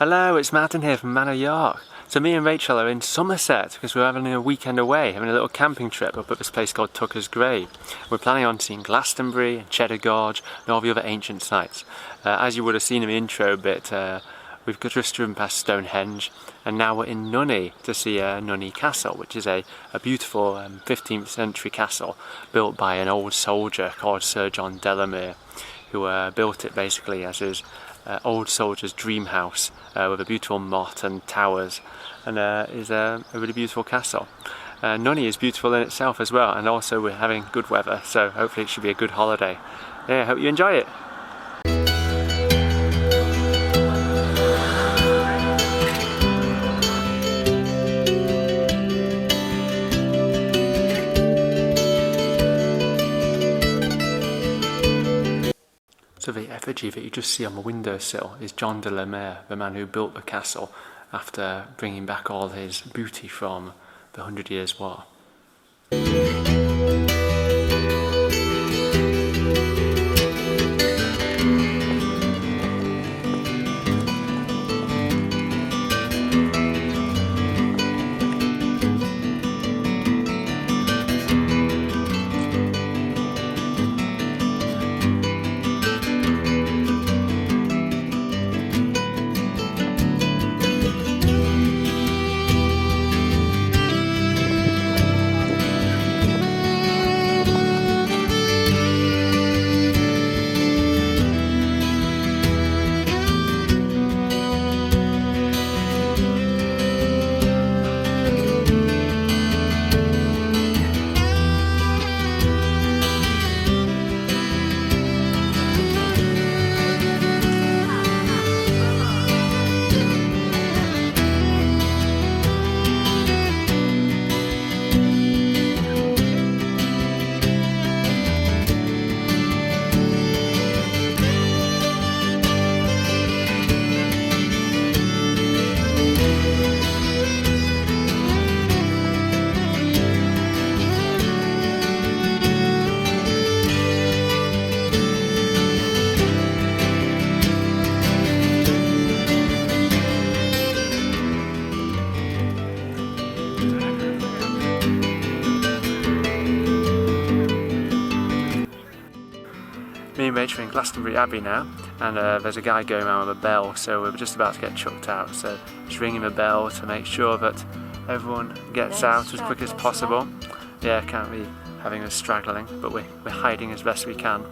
Hello, it's Martin here from Manor Yorke. So me and Rachel are in Somerset because we're having a weekend away, having a little camping trip up at this place called Tucker's Grave. We're planning on seeing Glastonbury and Cheddar Gorge and all the other ancient sites. As you would have seen in the intro bit, we've just driven past Stonehenge, and now we're in Nunney to see Nunney Castle, which is a beautiful 15th century castle built by an old soldier called Sir John Delamere, who built it basically as his old soldier's dream house with a beautiful motte and towers, and is a really beautiful castle. Nunney is beautiful in itself as well, and also we're having good weather, so hopefully it should be a good holiday. Yeah, hope you enjoy it. So the effigy that you just see on the windowsill is John Delamere, the man who built the castle after bringing back all his booty from the 100 Years' War. Me and Rachel are in Glastonbury Abbey now, and there's a guy going around with a bell, so we're just about to get chucked out, so just ringing the bell to make sure that everyone gets out as quick as possible. Yeah, can't be having us straggling, but we're hiding as best we can.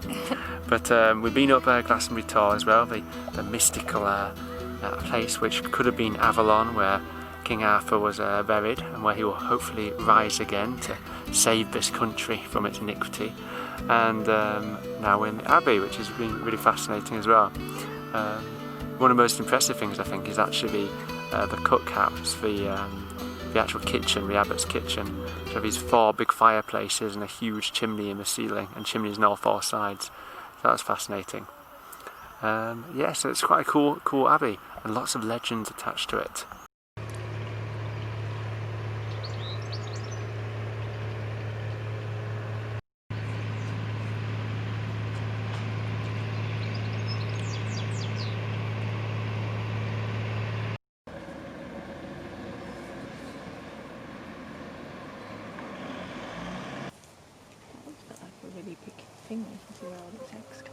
But we've been up Glastonbury Tor as well, the mystical place which could have been Avalon, where King Arthur was buried, and where he will hopefully rise again to save this country from its iniquity. And now we're in the Abbey, which has been really fascinating as well. One of the most impressive things I think is actually the cookhouse, the actual kitchen, the Abbot's kitchen. So have these 4 big fireplaces and a huge chimney in the ceiling, and chimneys on all 4 sides. So that was fascinating. Yeah, so it's quite a cool Abbey, and lots of legends attached to it. Really big thing, you can see all the text.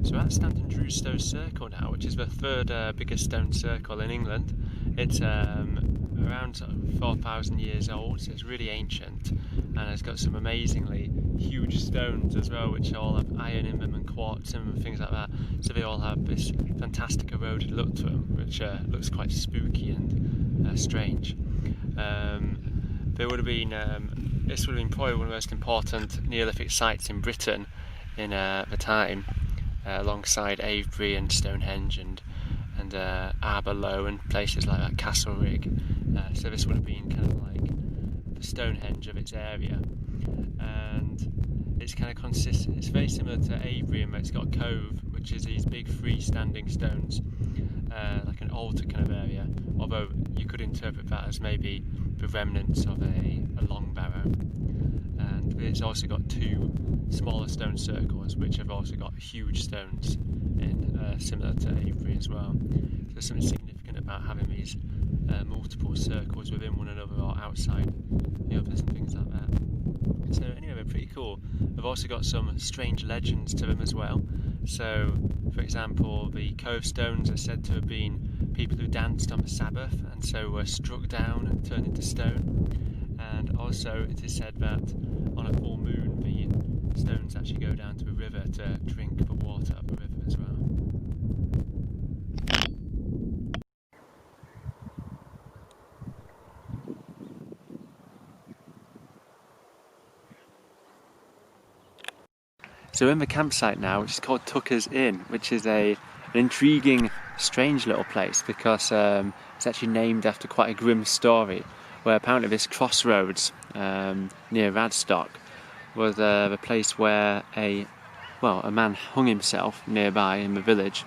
So we're at Stanton Drew Stone Circle now, which is the 3rd biggest stone circle in England. It's around sort of 4,000 years old, so it's really ancient, and it's got some amazingly huge stones as well, which all have iron in them and quartz in them and things like that. So they all have this fantastic eroded look to them, which looks quite spooky and strange. there would have been, this would have been probably one of the most important Neolithic sites in Britain in the time, alongside Avebury and Stonehenge and Aberlow and places like that, Castlerig. So this would have been kind of like the Stonehenge of its area, and it's kind of consistent. It's very similar to Avebury in that it's got a cove, which is these big freestanding stones, like an altar kind of area. Although you could interpret that as maybe the remnants of a long barrow. And it's also got two smaller stone circles, which have also got huge stones in, similar to Avebury as well. So there's something significant about having these multiple circles within one another or outside the others and things like that. So anyway, they're pretty cool. They've also got some strange legends to them as well. So, for example, the cove stones are said to have been people who danced on the Sabbath and so were struck down and turned into stone. And also it is said that on a full moon the stones actually go down to a river to drink the water of the river as well. So we're in the campsite now, which is called Tucker's Inn, which is an intriguing, strange little place because it's actually named after quite a grim story, where apparently this crossroads near Radstock was the place where a man hung himself nearby in the village,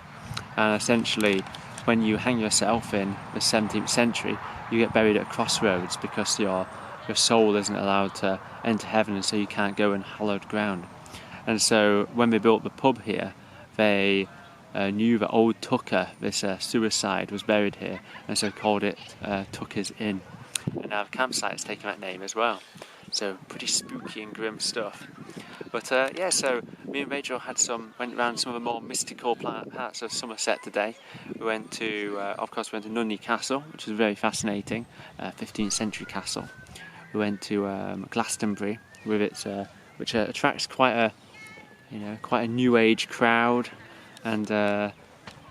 and essentially when you hang yourself in the 17th century you get buried at crossroads because your soul isn't allowed to enter heaven, and so you can't go in hallowed ground. And so when they built the pub here, they knew that old Tucker, this suicide, was buried here, and so called it Tucker's Inn. And now the campsite has taken that name as well. So pretty spooky and grim stuff. But yeah, so me and Rachel went around some of the more mystical parts of Somerset today. We went to, of course, Nunney Castle, which was very fascinating, 15th century castle. We went to Glastonbury, with its, which attracts quite a new age crowd, and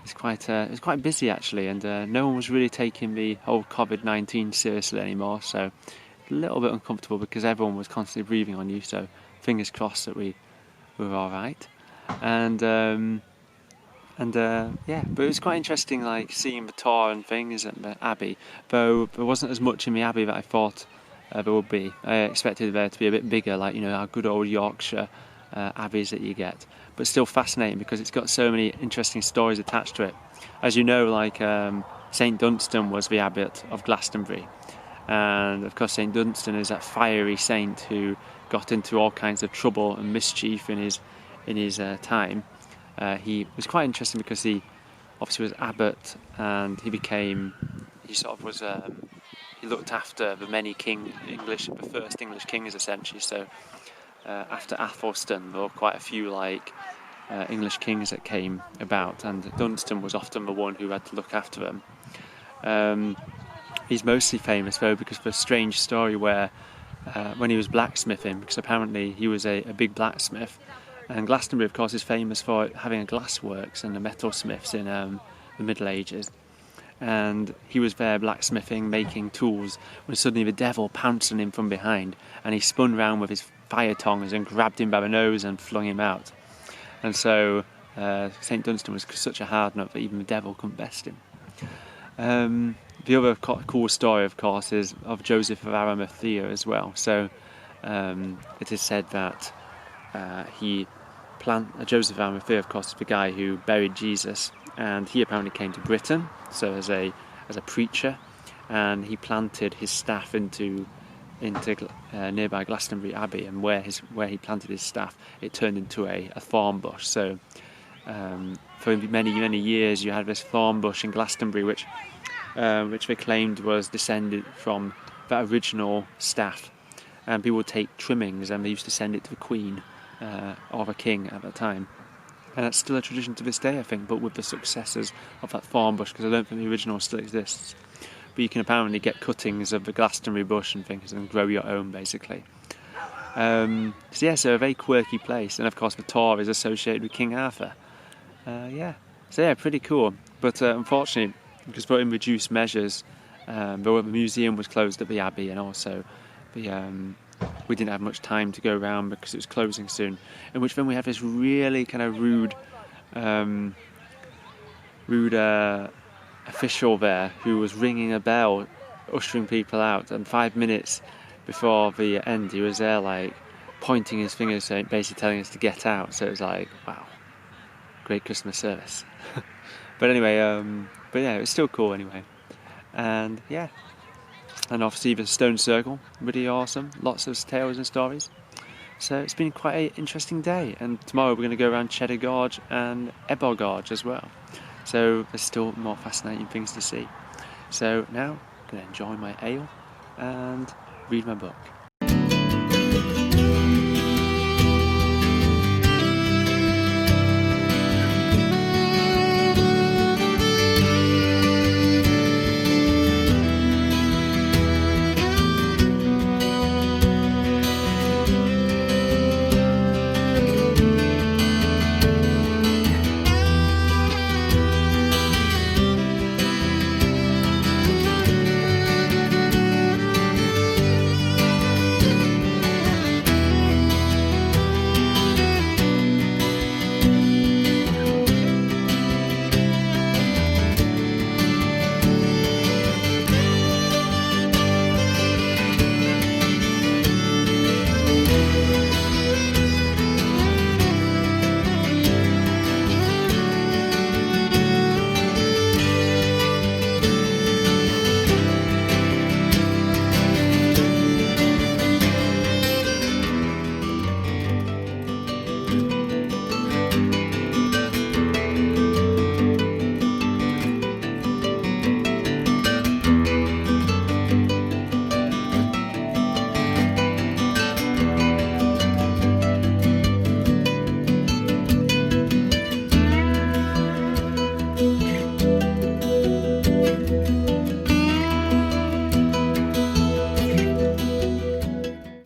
it's quite busy actually, and no one was really taking the whole COVID-19 seriously anymore, so a little bit uncomfortable because everyone was constantly breathing on you, so fingers crossed that we were alright. And yeah, but it was quite interesting, like seeing the tour and things at the Abbey, though there wasn't as much in the Abbey that I thought there would be. I expected there to be a bit bigger, like our good old Yorkshire abbeys that you get, but still fascinating because it's got so many interesting stories attached to it. As you know, like St Dunstan was the abbot of Glastonbury, and of course St Dunstan is that fiery saint who got into all kinds of trouble and mischief in his time. He was quite interesting because he obviously was abbot, and he looked after the many the first English kings essentially. So after Athelstan, there were quite a few English kings that came about, and Dunstan was often the one who had to look after them. He's mostly famous though because of a strange story where when he was blacksmithing, because apparently he was a big blacksmith, and Glastonbury of course is famous for having a glassworks and a metalsmiths in the Middle Ages. And he was there blacksmithing, making tools, when suddenly the devil pounced on him from behind, and he spun round with his fire tongs and grabbed him by the nose and flung him out. And so St Dunstan was such a hard nut that even the devil couldn't best him. The other cool story, of course, is of Joseph of Arimathea as well. So it is said that Joseph of Arimathea, of course, is the guy who buried Jesus, and he apparently came to Britain, so as a preacher, and he planted his staff into nearby Glastonbury Abbey, and where he planted his staff, it turned into a thorn bush. So for many years, you had this thorn bush in Glastonbury, which they claimed was descended from that original staff, and people would take trimmings and they used to send it to the Queen or the King at the time. And that's still a tradition to this day, I think, but with the successors of that thorn bush, because I don't think the original still exists. But you can apparently get cuttings of the Glastonbury bush and things and grow your own, basically. So a very quirky place, and of course the tour is associated with King Arthur. Pretty cool. But unfortunately, because we're in reduced measures, the museum was closed at the Abbey, and also we didn't have much time to go around because it was closing soon. In which then we had this really kind of rude official there who was ringing a bell, ushering people out, and 5 minutes before the end he was there like pointing his finger, saying, basically telling us to get out. So it was like, wow, great customer service. But anyway, but yeah, it was still cool anyway. And yeah, and obviously the Stone Circle, really awesome, lots of tales and stories. So it's been quite an interesting day, and tomorrow we're going to go around Cheddar Gorge and Ebor Gorge as well. So there's still more fascinating things to see. So now I'm going to enjoy my ale and read my book.